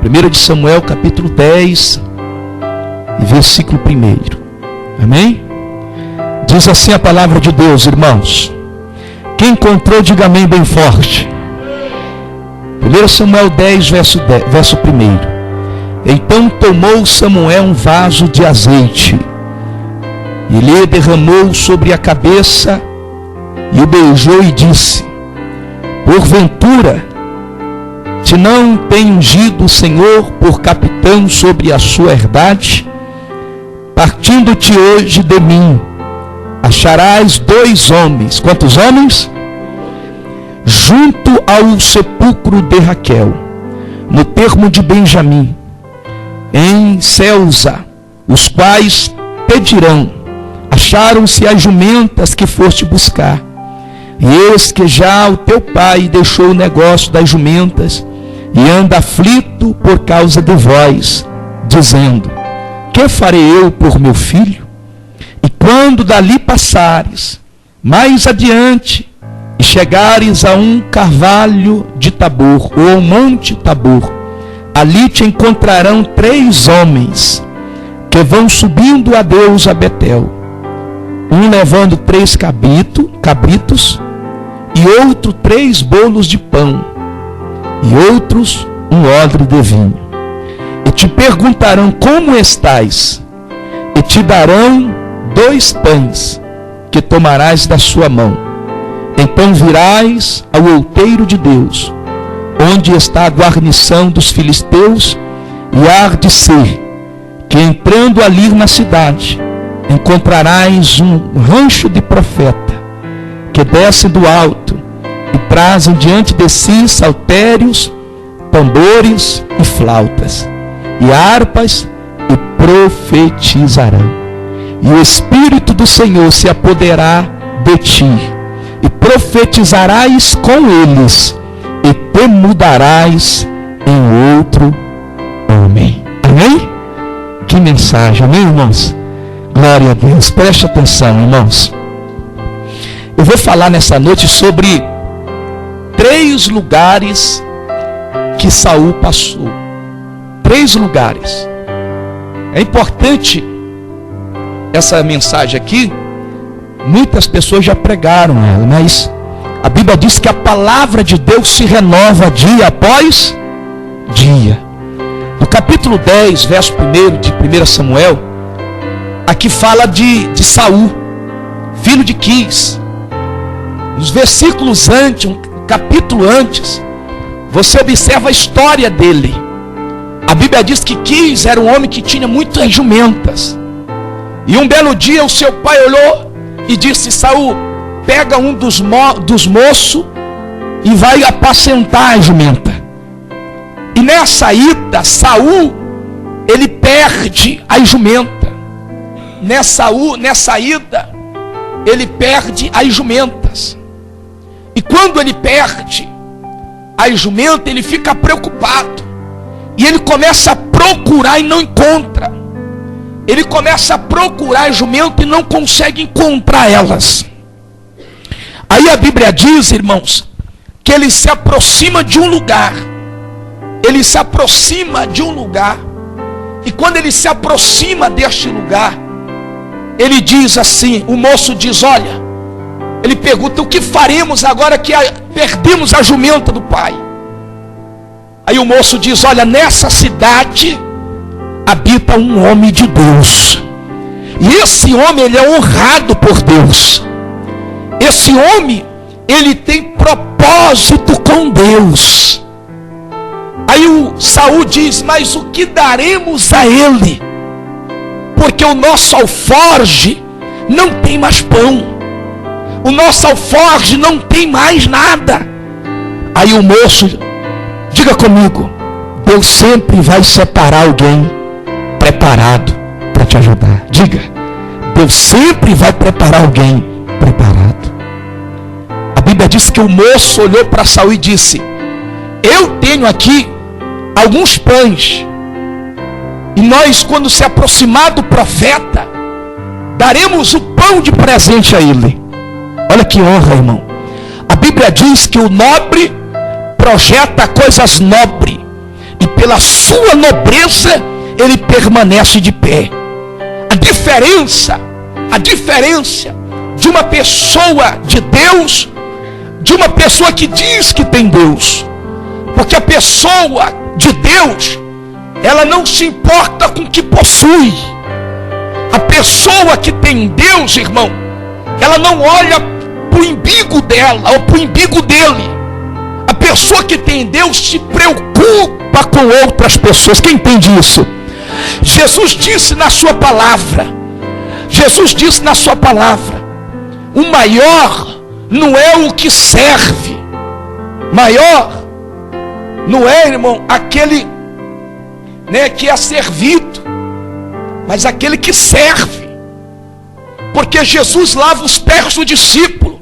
1 de Samuel, capítulo 10, e versículo 1. Amém? Diz assim a palavra de Deus, irmãos. Quem encontrou, diga amém bem forte. 1 Samuel 10, verso 1. Então tomou Samuel um vaso de azeite, e lhe derramou sobre a cabeça, e o beijou e disse: porventura, te não tem ungido o Senhor por capitão sobre a sua herdade? Partindo-te hoje de mim, acharás 2 homens. Quantos homens? Junto ao sepulcro de Raquel, no termo de Benjamim, em Selza, os quais pedirão: acharam-se as jumentas que foste buscar. E eis que já o teu pai deixou o negócio das jumentas, e anda aflito por causa de vós, dizendo: que farei eu por meu filho? E quando dali passares mais adiante, e chegares a um carvalho de Tabor, ou ao monte Tabor, ali te encontrarão 3 homens, que vão subindo a Deus a Betel, um levando 3 cabritos, e outro 3 bolos de pão, e outros um odre de vinho. E te perguntarão: como estás? E te darão 2 pães, que tomarás da sua mão. Então virás ao outeiro de Deus, onde está a guarnição dos filisteus, e há de ser que, entrando ali na cidade, encontrarás um rancho de profeta, que descem do alto e trazem diante de si saltérios, tambores e flautas, e harpas, e profetizarão. E o Espírito do Senhor se apoderará de ti, e profetizarás com eles, e te mudarás em outro homem. Amém? Que mensagem, amém, irmãos? Glória a Deus. Preste atenção, irmãos. Eu vou falar nessa noite sobre 3 lugares que Saul passou. 3 lugares. É importante essa mensagem aqui. Muitas pessoas já pregaram ela, mas a Bíblia diz que a palavra de Deus se renova dia após dia. No capítulo 10, verso 1 de 1 Samuel, aqui fala de Saul, filho de Quis. Nos versículos antes, um capítulo antes, você observa a história dele. A Bíblia diz que Quis era um homem que tinha muitas jumentas. E um belo dia o seu pai olhou e disse: Saul, pega um dos moços e vai apacentar a jumenta. E nessa ida, Saul, ele perde a jumenta. Nessa ida, ele perde as jumentas. E quando ele perde as jumentas, ele fica preocupado. E ele começa a procurar e não encontra. Ele começa a procurar as jumentas e não consegue encontrar elas. Aí a Bíblia diz, irmãos, que ele se aproxima de um lugar. Ele se aproxima de um lugar. E quando ele se aproxima deste lugar, ele diz assim, o moço diz: olha, ele pergunta: o que faremos agora que perdemos a jumenta do pai? Aí o moço diz: olha, nessa cidade habita um homem de Deus. E esse homem, ele é honrado por Deus. Esse homem, ele tem propósito com Deus. Aí o Saul diz: mas o que daremos a ele? Porque o nosso alforje não tem mais pão. O nosso alforje não tem mais nada. Aí o moço, diga comigo: Deus sempre vai separar alguém preparado para te ajudar. Diga: Deus sempre vai preparar alguém preparado. A Bíblia diz que o moço olhou para Saul e disse: eu tenho aqui alguns pães, e nós, quando se aproximar do profeta, daremos o pão de presente a ele. Olha que honra, irmão. A Bíblia diz que o nobre projeta coisas nobres, e pela sua sua nobreza, ele permanece de pé. A diferença de uma pessoa de Deus, de uma pessoa que diz que tem Deus, porque a pessoa de Deus, ela não se importa com o que possui. A pessoa que tem Deus, irmão, ela não olha para o umbigo dela ou para o umbigo dele. A pessoa que tem Deus se preocupa com outras pessoas. Quem entende isso? Jesus disse na sua palavra, o maior não é o que serve. Maior não é, irmão, aquele, né, que é servido, mas aquele que serve. Porque Jesus lava os pés do discípulo,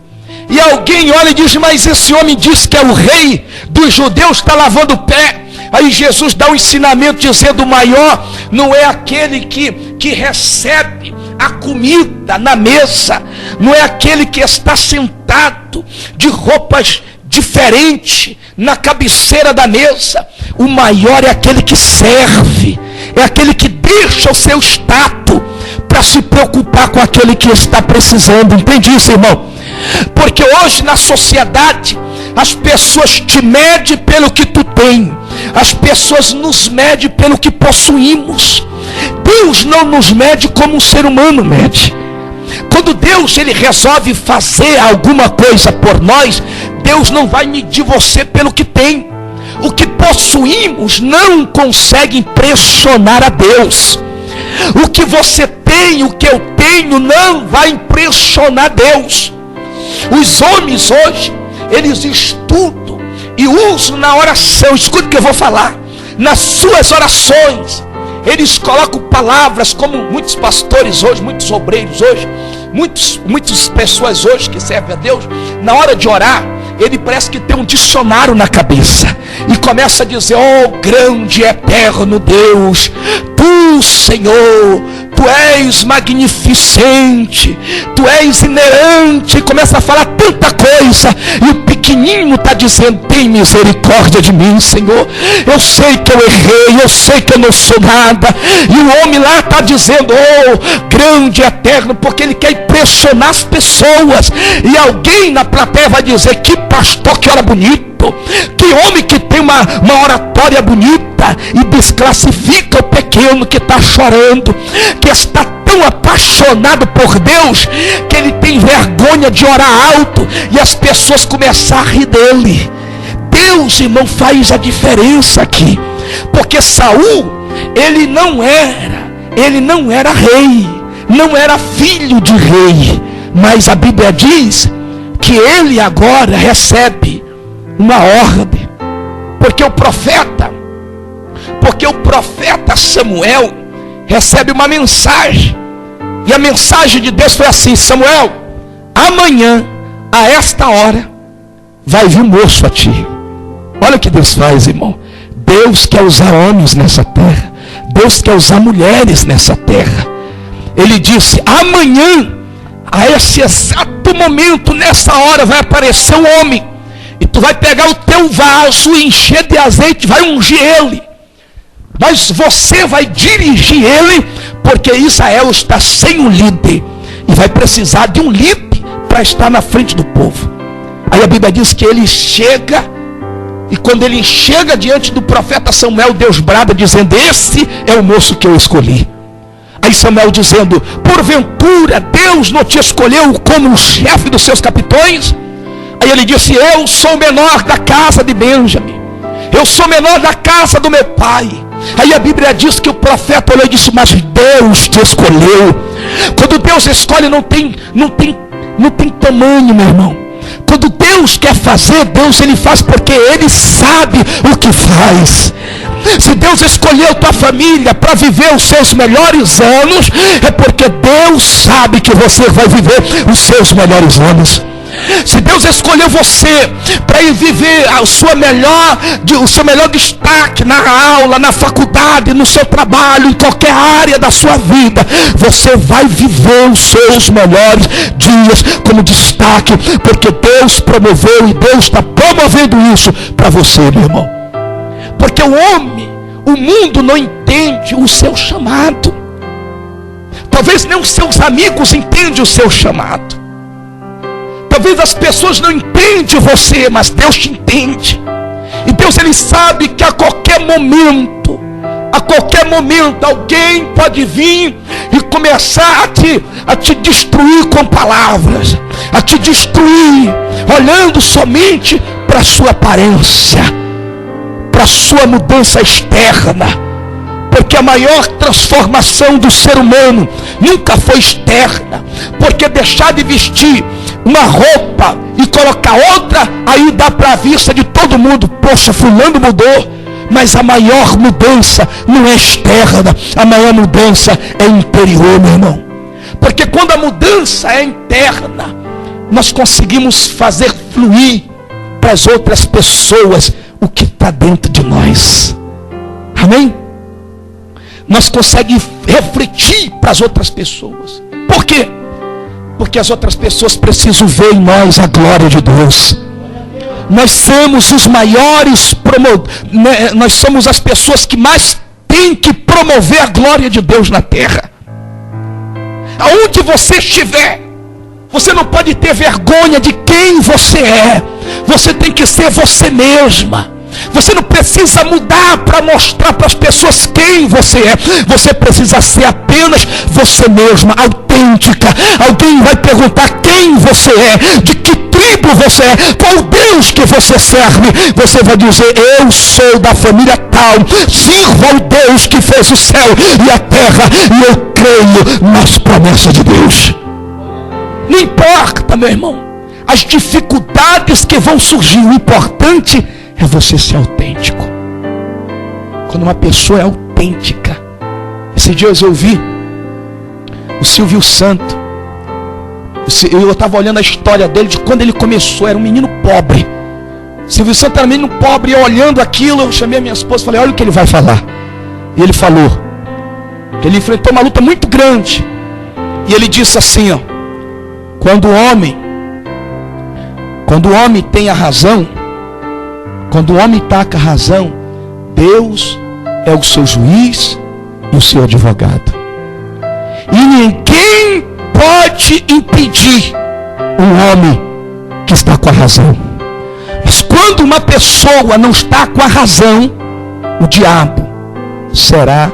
e alguém olha e diz: mas esse homem diz que é o rei dos judeus, está lavando o pé. Aí Jesus dá um ensinamento dizendo: o maior não é aquele que recebe a comida na mesa, não é aquele que está sentado de roupas diferentes na cabeceira da mesa. O maior é aquele que serve, é aquele que deixa o seu status para se preocupar com aquele que está precisando. Entende isso, irmão? Porque hoje na sociedade as pessoas te medem pelo que tu tem, as pessoas nos medem pelo que possuímos. Deus não nos mede como um ser humano mede. Quando Deus ele resolve fazer alguma coisa por nós, Deus não vai medir você pelo que tem. O que possuímos não consegue impressionar a Deus. O que você tem, o que eu tenho, não vai impressionar Deus. Os homens hoje, eles estudam e usam na oração. Escuta o que eu vou falar. Nas suas orações, eles colocam palavras, como muitos pastores hoje, muitos obreiros hoje, muitas pessoas hoje que servem a Deus, na hora de orar, ele parece que tem um dicionário na cabeça e começa a dizer: oh, grande eterno Deus, tu, Senhor, tu és magnificente, tu és inerente. E começa a falar tanta coisa, e o pequenino está dizendo: tem misericórdia de mim, Senhor, eu sei que eu errei, eu sei que eu não sou nada. E o homem lá está dizendo: oh, grande eterno, porque ele quer impressionar as pessoas. E alguém na plateia vai dizer: que pastor que ora bonito, que homem que tem uma oratória bonita, e desclassifica o pequeno que está chorando, que está tão apaixonado por Deus, que ele tem vergonha de orar alto, e as pessoas começam a rir dele. Deus, irmão, faz a diferença aqui, porque Saul, ele não era rei, não era filho de rei, mas a Bíblia diz que ele agora recebe uma ordem, porque o profeta Samuel recebe uma mensagem, e a mensagem de Deus foi assim: Samuel, amanhã a esta hora vai vir moço a ti. Olha o que Deus faz, irmão. Deus quer usar homens nessa terra, Deus quer usar mulheres nessa terra. Ele disse: amanhã, a esse exato momento, nessa hora, vai aparecer um homem, e tu vai pegar o teu vaso e encher de azeite, vai ungir ele, mas você vai dirigir ele, porque Israel está sem um líder, e vai precisar de um líder para estar na frente do povo. Aí a Bíblia diz que ele chega, e quando ele chega diante do profeta Samuel, Deus brada dizendo: esse é o moço que eu escolhi. Aí Samuel dizendo: porventura Deus não te escolheu como o chefe dos seus capitães? Aí ele disse: eu sou o menor da casa de Benjamim, eu sou menor da casa do meu pai. Aí a Bíblia diz que o profeta olhou e disse: mas Deus te escolheu. Quando Deus escolhe, não tem tamanho, meu irmão. Quando Deus quer fazer, Deus ele faz porque ele sabe o que faz. Se Deus escolheu tua família para viver os seus melhores anos, é porque Deus sabe que você vai viver os seus melhores anos. Se Deus escolheu você para ir viver o seu melhor destaque na aula, na faculdade, no seu trabalho, em qualquer área da sua vida, você vai viver os seus melhores dias como destaque, porque Deus promoveu e Deus está promovendo isso para você, meu irmão. Porque o o mundo não entende o seu chamado. Talvez nem os seus amigos entendem o seu chamado. Talvez as pessoas não entendem você, mas Deus te entende. E Deus, Ele sabe que a qualquer momento alguém pode vir e começar a te destruir com palavras, a te destruir, olhando somente para a sua aparência, para a sua mudança externa. Porque a maior transformação do ser humano nunca foi externa. Porque deixar de vestir uma roupa e colocar outra, aí dá para a vista de todo mundo: poxa, fulano mudou. Mas a maior mudança não é externa, a maior mudança é interior, meu irmão. Porque quando a mudança é interna, nós conseguimos fazer fluir para as outras pessoas o que está dentro de nós. Amém? Nós conseguimos refletir para as outras pessoas. Por quê? Porque as outras pessoas precisam ver em nós a glória de Deus. Nós somos os maiores nós somos as pessoas que mais têm que promover a glória de Deus na terra. Aonde você estiver, você não pode ter vergonha de quem você é. Você tem que ser você mesma. Você não precisa mudar para mostrar para as pessoas quem você é. Você precisa ser apenas você mesma, autêntica. Alguém vai perguntar quem você é, de que tribo você é, qual Deus que você serve. Você vai dizer: eu sou da família tal, sirvo ao Deus que fez o céu e a terra, e eu creio nas promessas de Deus. Não importa, meu irmão, as dificuldades que vão surgir, o importante é você ser autêntico. Quando uma pessoa é autêntica. Esses dias eu ouvi o Silvio Santos. Eu estava olhando a história dele, de quando ele começou. Era um menino pobre. Silvio Santos era um menino pobre. E olhando aquilo, eu chamei a minha esposa e falei: olha o que ele vai falar. E ele falou que ele enfrentou uma luta muito grande. E ele disse assim, ó: quando o homem tem a razão, quando o homem taca a razão, Deus é o seu juiz e o seu advogado. E ninguém pode impedir um homem que está com a razão. Mas quando uma pessoa não está com a razão, o diabo será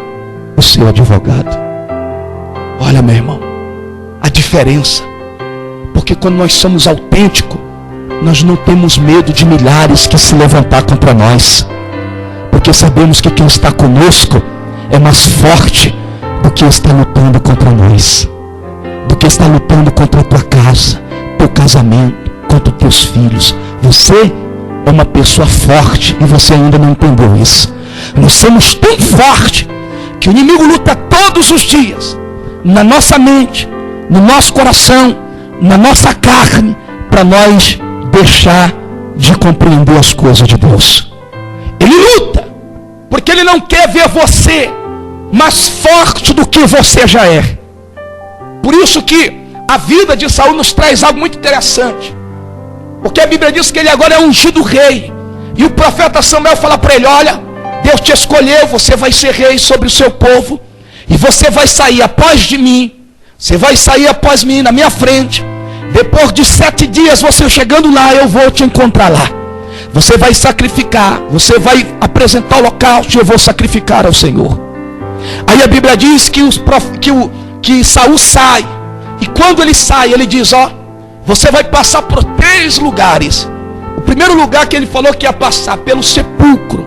o seu advogado. Olha, meu irmão, a diferença. Porque quando nós somos autênticos, nós não temos medo de milhares que se levantar contra nós. Porque sabemos que quem está conosco é mais forte do que está lutando contra nós. Do que está lutando contra a tua casa, teu casamento, contra os teus filhos. Você é uma pessoa forte e você ainda não entendeu isso. Nós somos tão fortes que o inimigo luta todos os dias na nossa mente, no nosso coração, na nossa carne, para nós deixar de compreender as coisas de Deus. Ele luta porque ele não quer ver você mais forte do que você já é. Por isso que a vida de Saul nos traz algo muito interessante. Porque a Bíblia diz que ele agora é ungido rei. E o profeta Samuel fala para ele: olha, Deus te escolheu, você vai ser rei sobre o seu povo. E você vai sair após de mim. Você vai sair após mim, na minha frente. Depois de 7 dias, você chegando lá, eu vou te encontrar lá. Você vai sacrificar, você vai apresentar o holocausto e eu vou sacrificar ao Senhor. Aí a Bíblia diz que Saul sai. E quando ele sai, ele diz: ó, você vai passar por 3 lugares. O primeiro lugar que ele falou que ia passar pelo sepulcro.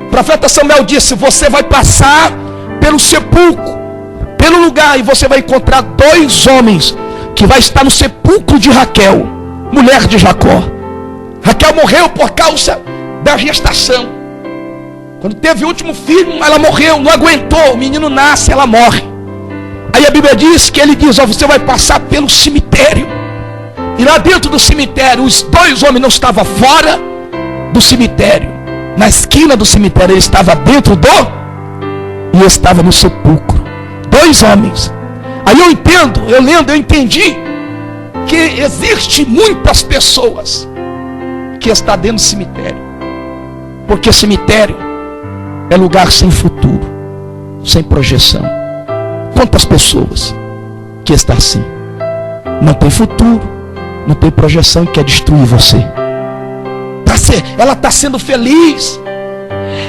O profeta Samuel disse: você vai passar pelo sepulcro, pelo lugar, e você vai encontrar 2 homens que vai estar no sepulcro de Raquel, mulher de Jacó. Raquel morreu por causa da gestação. Quando teve o último filho, ela morreu, não aguentou, o menino nasce, ela morre. Aí a Bíblia diz que ele diz: ó, você vai passar pelo cemitério. E lá dentro do cemitério, os 2 homens não estavam fora do cemitério, na esquina do cemitério, ele estava dentro e estava no sepulcro. 2 homens. Aí eu entendi que existe muitas pessoas que estão dentro do cemitério. Porque cemitério é lugar sem futuro, sem projeção. Quantas pessoas que está assim? Não tem futuro, não tem projeção e quer destruir você. Ela está sendo feliz.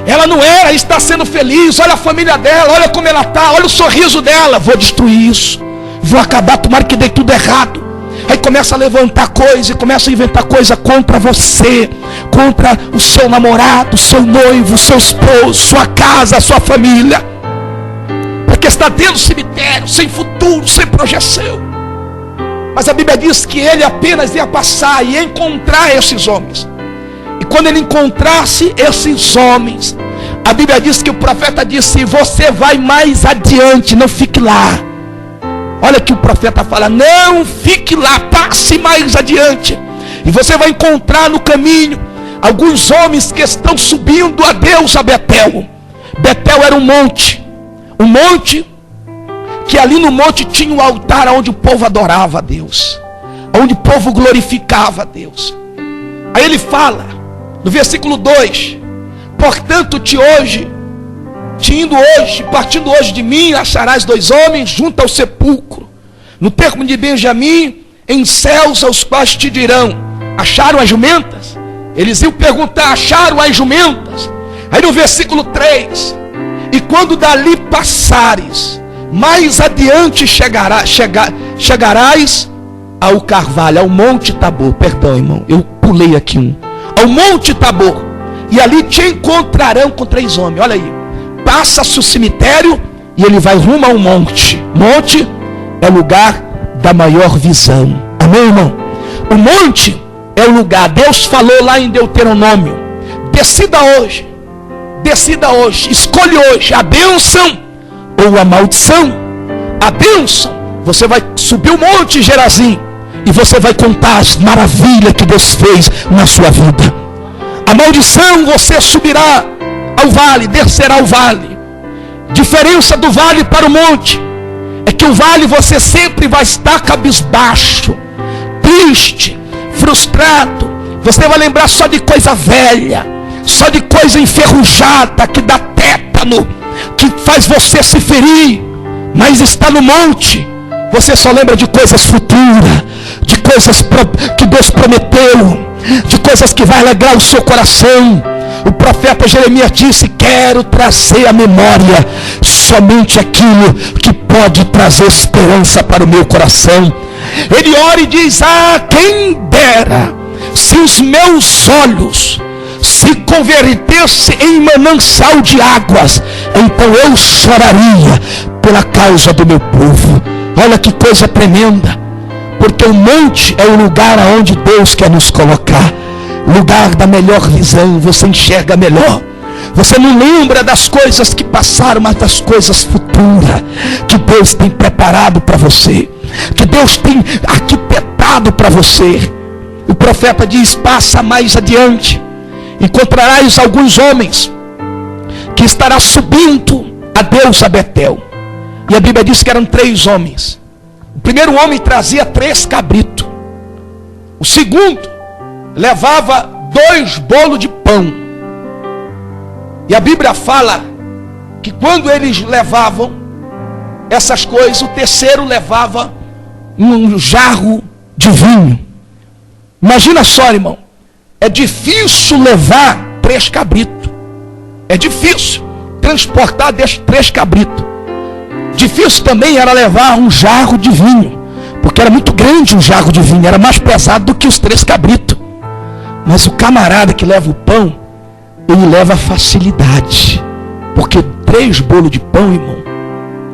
Ela não era, está sendo feliz. Olha a família dela, olha como ela está, olha o sorriso dela. Vou destruir isso, vou acabar, tomara que dê tudo errado. Aí começa a levantar coisa e começa a inventar coisa contra você, contra o seu namorado, seu noivo, seu esposo, sua casa, sua família, porque está dentro do cemitério, sem futuro, sem projeção. Mas a Bíblia diz que ele apenas ia passar e encontrar esses homens. E quando ele encontrasse esses homens, a Bíblia diz que o profeta disse: você vai mais adiante, não fique lá. Olha que o profeta fala: não fique lá, passe mais adiante. E você vai encontrar no caminho alguns homens que estão subindo a Deus a Betel. Betel era um monte que ali no monte tinha um altar onde o povo adorava a Deus, onde o povo glorificava a Deus. Aí ele fala no versículo 2: portanto partindo hoje de mim, acharás 2 homens junto ao sepulcro, no termo de Benjamim, em céus, aos quais te dirão: acharam as jumentas? Eles iam perguntar: acharam as jumentas? Aí no versículo 3: e quando dali passares, mais adiante chegarás ao carvalho, ao Monte Tabor. Perdão, irmão, eu pulei aqui ao Monte Tabor, e ali te encontrarão com 3 homens. Olha aí, passa-se o cemitério e ele vai rumo ao monte. Monte é o lugar da maior visão. Amém, irmão? O monte é o lugar. Deus falou lá em Deuteronômio: decida hoje, escolhe hoje a bênção ou a maldição. A bênção, você vai subir o monte Gerazim e você vai contar as maravilhas que Deus fez na sua vida. A maldição, você subirá ao vale, descerá ao vale. Diferença do vale para o monte é que o vale você sempre vai estar cabisbaixo, triste, frustrado. Você vai lembrar só de coisa velha, só de coisa enferrujada, que dá tétano, que faz você se ferir. Mas está no monte, você só lembra de coisas futuras, de coisas que Deus prometeu, de coisas que vai alegrar o seu coração. O profeta Jeremias disse: quero trazer à memória somente aquilo que pode trazer esperança para o meu coração. Ele ora e diz: quem dera se os meus olhos se convertesse em manancial de águas, então eu choraria pela causa do meu povo. Olha que coisa tremenda, porque o monte é o lugar aonde Deus quer nos colocar, lugar da melhor visão. Você enxerga melhor, você não lembra das coisas que passaram, mas das coisas futuras que Deus tem preparado para você, que Deus tem arquitetado para você. O profeta diz: passa mais adiante, encontrarás alguns homens que estará subindo a Deus a Betel. E a Bíblia diz que eram 3 homens. O primeiro homem trazia 3 cabritos. O segundo levava 2 bolos de pão. E a Bíblia fala que quando eles levavam essas coisas, o terceiro levava um jarro de vinho. Imagina só, irmão, é difícil levar 3 cabritos. É difícil transportar 3 cabritos. Difícil também era levar um jarro de vinho, porque era muito grande um jarro de vinho, era mais pesado do que os 3 cabritos. Mas o camarada que leva o pão, ele leva facilidade, porque 3 bolos de pão, irmão,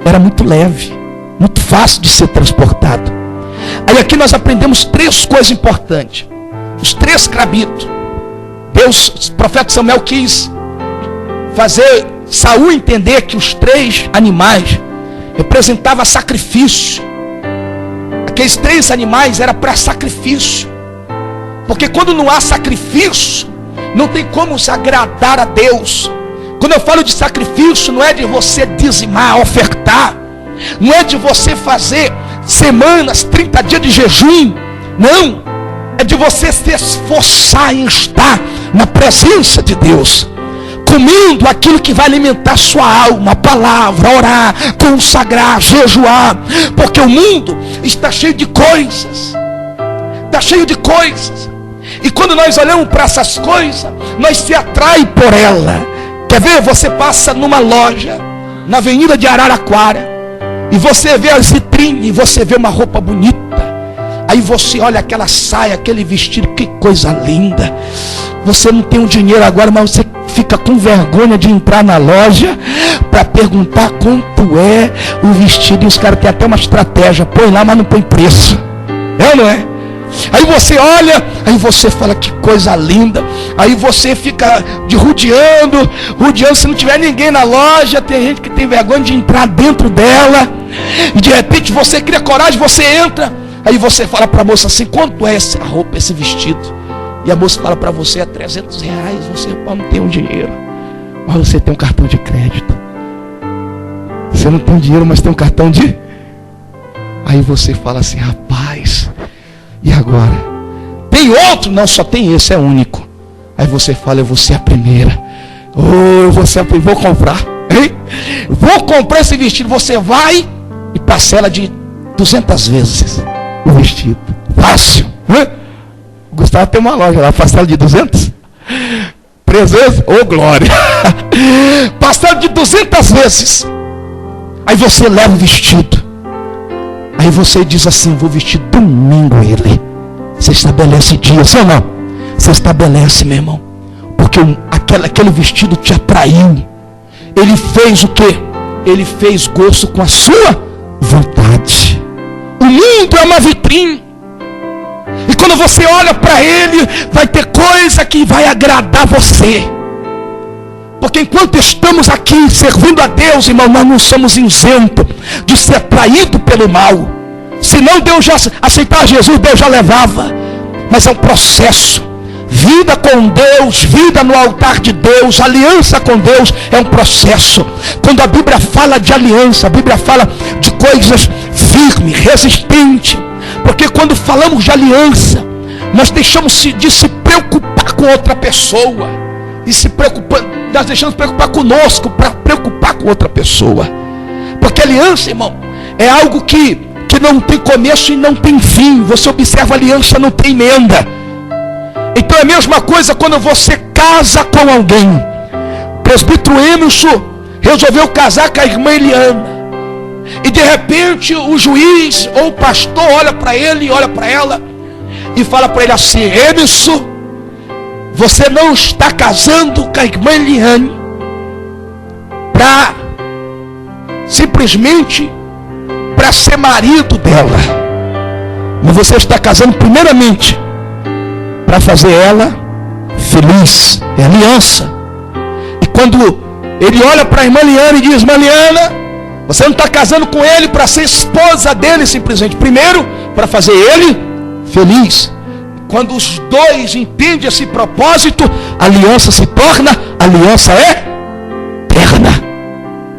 era muito leve, muito fácil de ser transportado. Aí aqui nós aprendemos 3 coisas importantes. Os 3 cabritos, o profeta Samuel quis fazer Saul entender que os 3 animais representavam sacrifício. Aqueles 3 animais eram para sacrifício, porque quando não há sacrifício, não tem como se agradar a Deus. Quando eu falo de sacrifício, não é de você dizimar, ofertar, não é de você fazer semanas, 30 dias de jejum, não, é de você se esforçar em estar na presença de Deus, comendo aquilo que vai alimentar sua alma, a palavra, orar, consagrar, jejuar, porque o mundo está cheio de coisas, está cheio de coisas, e quando nós olhamos para essas coisas, nós se atrai por ela. Quer ver? Você passa numa loja, na avenida de Araraquara, e você vê as vitrines, e você vê uma roupa bonita, aí você olha aquela saia, aquele vestido, que coisa linda. Você não tem o dinheiro agora, mas você fica com vergonha de entrar na loja para perguntar quanto é o vestido. E os caras têm até uma estratégia: põe lá, mas não põe preço. É ou não é? Aí você olha, aí você fala: que coisa linda. Aí você fica rodeando, se não tiver ninguém na loja. Tem gente que tem vergonha de entrar dentro dela, e de repente você cria coragem, você entra. Aí você fala para a moça assim: quanto é essa roupa, esse vestido? E a moça fala para você: é R$300. Você não tem um dinheiro, mas você tem um cartão de crédito. Você não tem dinheiro, mas tem um cartão de... Aí você fala assim: rapaz, e agora? Tem outro? Não, só tem esse, é único. Aí você fala: eu vou ser a primeira. Eu vou ser a primeira, vou comprar, hein? Vou comprar esse vestido. Você vai e parcela de 200 vezes o vestido. Fácil, né? Gustavo tem uma loja lá, parcela de 200? 3 vezes? Ô glória! Parcela de 200 vezes. Aí você leva o vestido. Aí você diz assim: vou vestir domingo ele. Você estabelece dia, sim ou não? Você estabelece, meu irmão. Porque aquele vestido te atraiu. Ele fez o quê? Ele fez gosto com a sua vontade. O mundo é uma vitrine. E quando você olha para ele, vai ter coisa que vai agradar você. Porque enquanto estamos aqui servindo a Deus, irmão, nós não somos isentos de ser atraído pelo mal. Se não Deus já aceitar Jesus, Deus já levava. Mas é um processo. Vida com Deus, vida no altar de Deus, aliança com Deus é um processo. Quando a Bíblia fala de aliança, a Bíblia fala de coisas firmes, resistentes. Porque quando falamos de aliança, nós deixamos de se preocupar com outra pessoa. E nós deixamos de preocupar conosco para preocupar com outra pessoa. Porque aliança, irmão, é algo que não tem começo e não tem fim. Você observa, a aliança não tem emenda. Então é a mesma coisa quando você casa com alguém. O presbítero Emerson resolveu casar com a irmã Eliana. E de repente o juiz ou o pastor olha para ele e olha para ela e fala para ele assim: Emerson, você não está casando com a irmã Eliane para simplesmente para ser marido dela, mas você está casando primeiramente para fazer ela feliz. É aliança. E quando ele olha para a irmã Eliane e diz: Mariana, você não está casando com ele para ser esposa dele simplesmente, primeiro para fazer ele feliz. Quando os dois entendem esse propósito, a aliança se torna aliança eterna.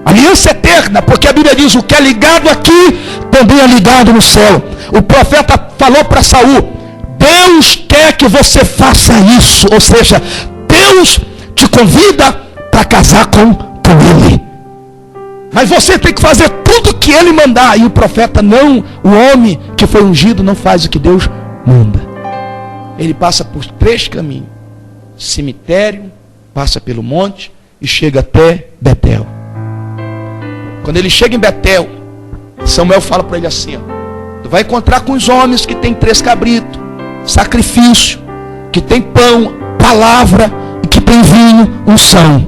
Aliança eterna, porque a Bíblia diz: o que é ligado aqui também é ligado no céu. O profeta falou para Saul: Deus quer que você faça isso. Ou seja, Deus te convida para casar com ele. Mas você tem que fazer tudo que ele mandar. E o profeta não, o homem que foi ungido não faz o que Deus manda. Ele passa por 3 caminhos: cemitério, passa pelo monte e chega até Betel. Quando ele chega em Betel, Samuel fala para ele assim: tu vai encontrar com os homens que tem 3 cabritos, sacrifício, que tem pão, palavra, e que tem vinho, unção.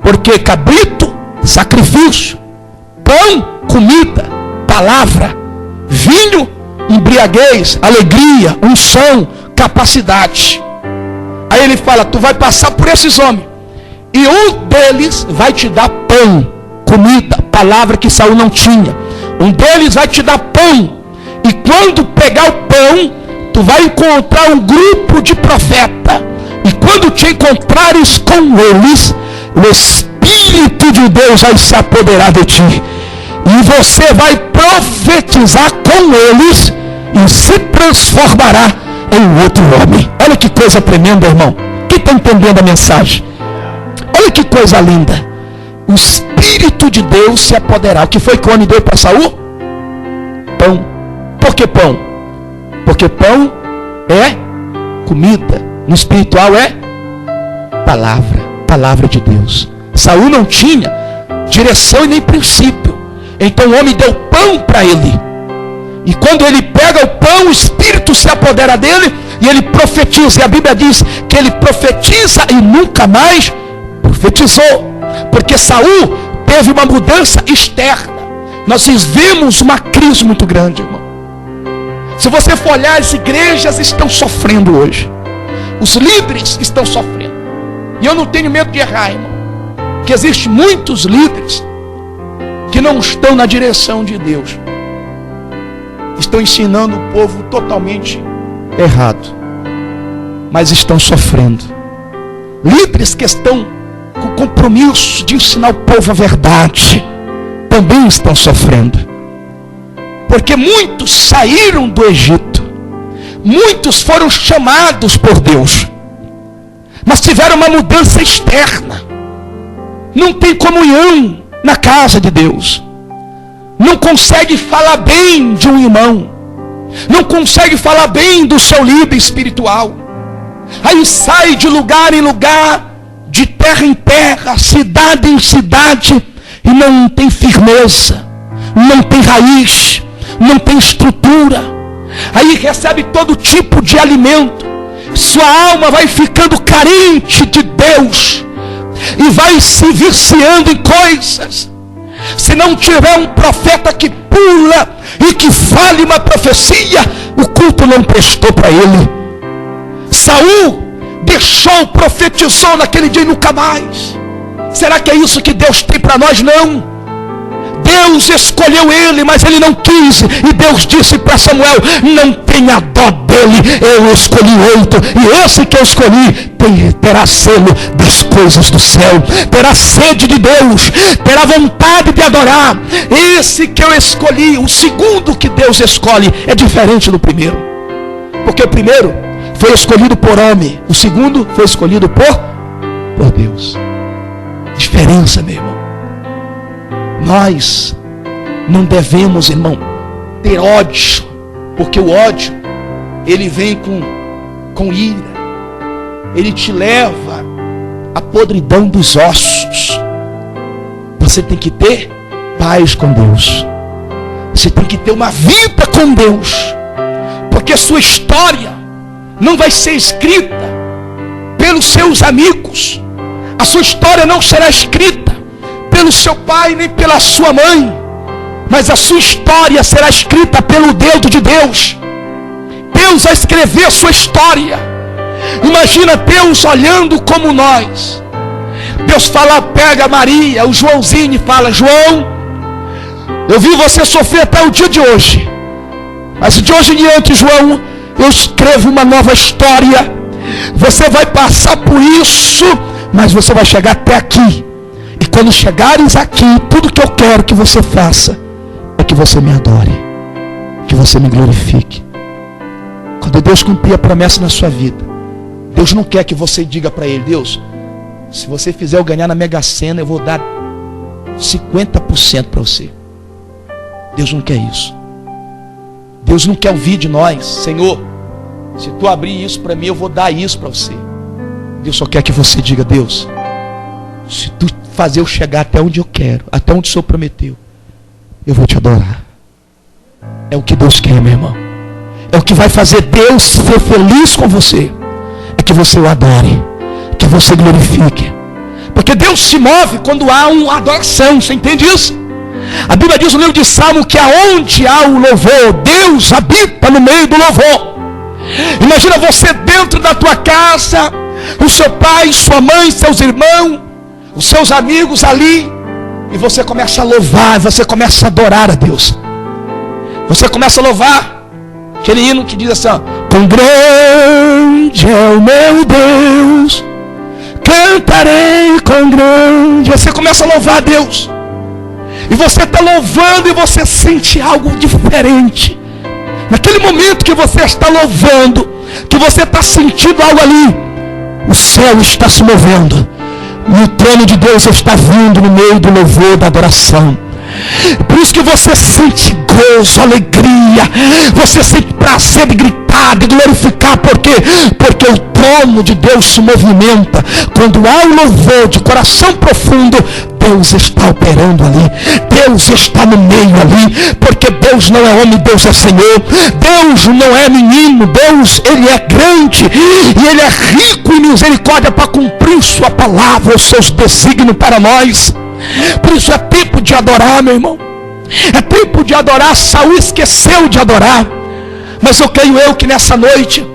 Porque cabrito, sacrifício, pão, comida, palavra, vinho, embriaguez, alegria, unção, capacidade. Aí ele fala: tu vai passar por esses homens, e um deles vai te dar pão, comida, palavra que Saul não tinha. Um deles vai te dar pão, e quando pegar o pão, tu vai encontrar um grupo de profeta, e quando te encontrares com eles, o Espírito de Deus vai se apoderar de ti, e você vai profetizar com eles, e se transformará em outro homem. Olha que coisa tremenda, irmão. Quem está entendendo a mensagem? Olha que coisa linda. O Espírito de Deus se apoderar. O que foi que o homem deu para Saul? Pão. Por que pão? Porque pão é comida. No espiritual é palavra. Palavra de Deus. Saul não tinha direção e nem princípio. Então o homem deu pão para ele. E quando ele pega o pão, o Espírito se apodera dele e ele profetiza. E a Bíblia diz que ele profetiza e nunca mais profetizou. Porque Saul teve uma mudança externa. Nós vivemos uma crise muito grande, irmão. Se você for olhar, as igrejas estão sofrendo hoje. Os líderes estão sofrendo. E eu não tenho medo de errar, irmão. Porque existem muitos líderes que não estão na direção de Deus. Estão ensinando o povo totalmente errado. Mas estão sofrendo. Líderes que estão com compromisso de ensinar o povo a verdade, também estão sofrendo. Porque muitos saíram do Egito. Muitos foram chamados por Deus. Mas tiveram uma mudança externa. Não tem comunhão na casa de Deus. Não consegue falar bem de um irmão. Não consegue falar bem do seu líder espiritual. Aí sai de lugar em lugar, de terra em terra, cidade em cidade, e não tem firmeza, não tem raiz, não tem estrutura. Aí recebe todo tipo de alimento. Sua alma vai ficando carente de Deus e vai se viciando em coisas. Se não tiver um profeta que pula e que fale uma profecia, o culto não prestou para ele. Saul deixou, profetizou naquele dia e nunca mais. Será que é isso que Deus tem para nós? Não. Deus escolheu ele, mas ele não quis. E Deus disse para Samuel: não tenha dó dele, eu escolhi 8. E esse que eu escolhi terá selo das coisas do céu, terá sede de Deus, terá vontade de adorar. Esse que eu escolhi, o segundo que Deus escolhe, é diferente do primeiro. Porque o primeiro foi escolhido por homem, o segundo foi escolhido por Deus. Diferença, meu irmão. Nós não devemos, irmão, ter ódio, porque o ódio, ele vem com ira, ele te leva à podridão dos ossos. Você tem que ter paz com Deus, você tem que ter uma vida com Deus, porque a sua história não vai ser escrita pelos seus amigos, a sua história não será escrita pelo seu pai nem pela sua mãe, mas a sua história será escrita pelo dedo de Deus. Deus vai escrever a sua história. Imagina Deus olhando como nós. Deus fala, pega Maria, o Joãozinho, e fala: João, eu vi você sofrer até o dia de hoje, mas de hoje em diante, João, eu escrevo uma nova história. Você vai passar por isso, mas você vai chegar até aqui. E quando chegares aqui, tudo que eu quero que você faça é que você me adore, que você me glorifique. Quando Deus cumprir a promessa na sua vida, Deus não quer que você diga para Ele: Deus, se você fizer eu ganhar na Mega Sena, eu vou dar 50% para você. Deus não quer isso. Deus não quer ouvir de nós: Senhor, se tu abrir isso para mim, eu vou dar isso para você. Deus só quer que você diga: Deus, se tu fazer eu chegar até onde eu quero, até onde o Senhor prometeu, eu vou te adorar. É o que Deus quer, meu irmão. É o que vai fazer Deus ser feliz com você. É que você o adore, que você glorifique. Porque Deus se move quando há uma adoração. Você entende isso? A Bíblia diz no livro de Salmo que aonde há o louvor, Deus habita no meio do louvor. Imagina você dentro da tua casa, o seu pai, sua mãe, seus irmãos, os seus amigos ali, e você começa a louvar, você começa a adorar a Deus. Você começa a louvar aquele hino que diz assim, ó: quão grande é o meu Deus, cantarei quão grande. Você começa a louvar a Deus, e você está louvando e você sente algo diferente. Naquele momento que você está louvando, que você está sentindo algo ali, o céu está se movendo, E o trono de Deus está vindo no meio do louvor, da adoração. Por isso que você sente gozo, alegria, você sente prazer de gritar, de glorificar. Por quê? Porque o trono de Deus se movimenta. Quando há um louvor de coração profundo, Deus está operando ali, Deus está no meio ali, porque Deus não é homem, Deus é Senhor. Deus não é menino, Deus, Ele é grande e Ele é rico em misericórdia para cumprir sua palavra, os seus desígnios para nós. Por isso é tempo de adorar, meu irmão. É tempo de adorar. Saul esqueceu de adorar, mas eu creio que nessa noite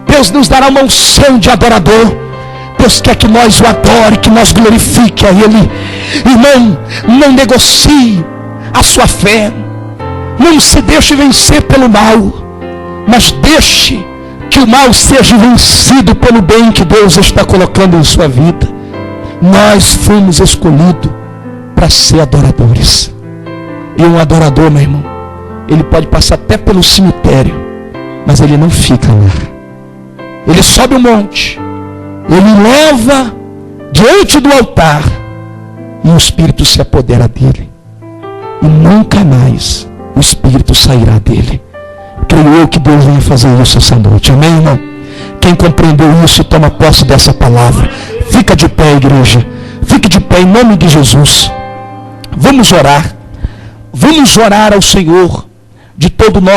Deus nos dará uma unção de adorador. Deus quer que nós o adore, que nós glorifique a Ele. Irmão, não negocie a sua fé. Não se deixe vencer pelo mal, mas deixe que o mal seja vencido pelo bem que Deus está colocando em sua vida. Nós fomos escolhidos para ser adoradores. E um adorador, meu irmão, ele pode passar até pelo cemitério, mas ele não fica lá. Ele sobe o monte, ele leva diante do altar, e o Espírito se apodera dele, e nunca mais o Espírito sairá dele. Creio eu que Deus venha fazer isso essa noite. Amém, irmão? Quem compreendeu isso, toma posse dessa palavra. Fica de pé, igreja. Fique de pé em nome de Jesus. Vamos orar. Vamos orar ao Senhor de todo o nosso